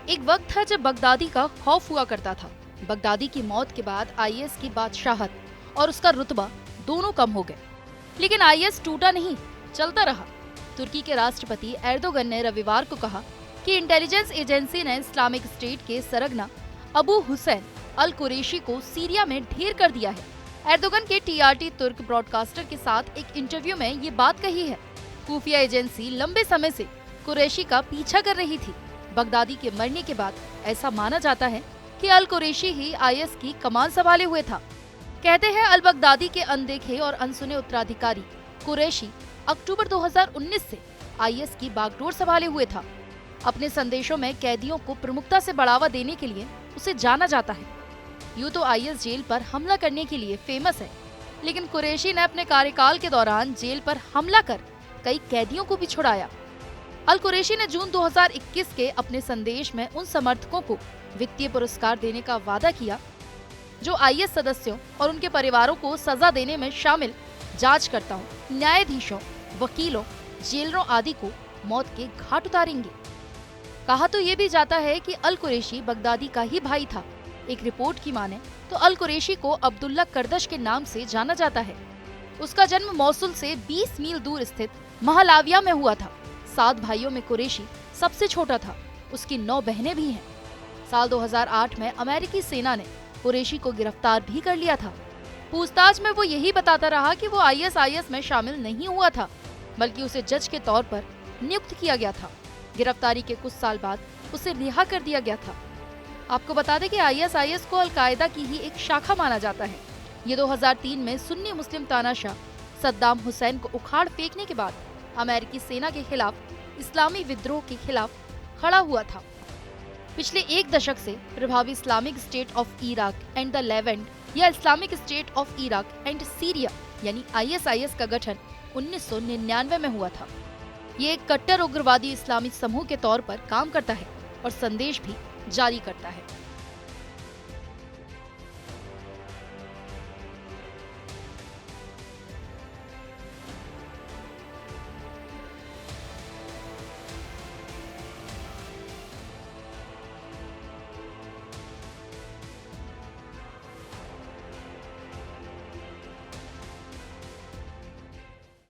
एक वक्त था जब बगदादी का खौफ हुआ करता था। बगदादी की मौत के बाद आईएस की बादशाहत और उसका रुतबा दोनों कम हो गए। लेकिन आईएस टूटा नहीं, चलता रहा। तुर्की के राष्ट्रपति एर्दोगन ने रविवार को कहा कि इंटेलिजेंस एजेंसी ने इस्लामिक स्टेट के सरगना अबू हुसैन अल कुरैशी को सीरिया में ढेर कर दिया है। एर्दोगन के टीआरटी तुर्क ब्रॉडकास्टर के साथ एक इंटरव्यू में ये बात कही है। खुफिया एजेंसी लंबे समय से कुरैशी का पीछा कर रही थी। बगदादी के मरने के बाद ऐसा माना जाता है कि अल कुरैशी ही आईएस की कमान संभाले हुए था। कहते हैं अल बगदादी के अनदेखे और अनसुने उत्तराधिकारी कुरैशी अक्टूबर 2019 से आईएस की बागडोर संभाले हुए था। अपने संदेशों में कैदियों को प्रमुखता से बढ़ावा देने के लिए उसे जाना जाता है। यूं तो आईएस जेल पर हमला करने के लिए फेमस है, लेकिन कुरैशी ने अपने कार्यकाल के दौरान जेल पर हमला कर कई कैदियों को भी छुड़ाया। अल कुरैशी ने जून 2021 के अपने संदेश में उन समर्थकों को वित्तीय पुरस्कार देने का वादा किया जो आईएस सदस्यों और उनके परिवारों को सजा देने में शामिल जांचकर्ताओं, न्यायाधीशों, वकीलों, जेलरों आदि को मौत के घाट उतारेंगे। कहा तो ये भी जाता है कि अल कुरैशी बगदादी का ही भाई था। एक रिपोर्ट की माने तो अल कुरैशी को अब्दुल्ला करदश के नाम से जाना जाता है। उसका जन्म मौसुल से 20 मील दूर स्थित महलाविया में हुआ था। 7 भाइयों में कुरैशी सबसे छोटा था। उसकी 9 बहनें भी हैं। साल 2008 में अमेरिकी सेना ने कुरैशी को गिरफ्तार भी कर लिया था। पूछताछ में वो यही बताता रहा कि वो आईएस में शामिल नहीं हुआ था, बल्कि उसे जज के तौर पर नियुक्त किया गया था। गिरफ्तारी के कुछ साल बाद उसे रिहा कर दिया गया था। आपको बता दें कि आईएस को अल-कायदा की ही एक शाखा माना जाता है। ये 2003 में सुन्नी मुस्लिम तानाशाह सद्दाम हुसैन को उखाड़ फेंकने के बाद अमेरिकी सेना के खिलाफ इस्लामी विद्रोह के खिलाफ खड़ा हुआ था। पिछले 1 दशक से प्रभावी Islamic State of Iraq and the Levant या Islamic State of Iraq and Syria यानी आईएस का गठन 1999 में हुआ था। ये एक कट्टर उग्रवादी इस्लामी समूह के तौर पर काम करता है और संदेश भी जारी करता है।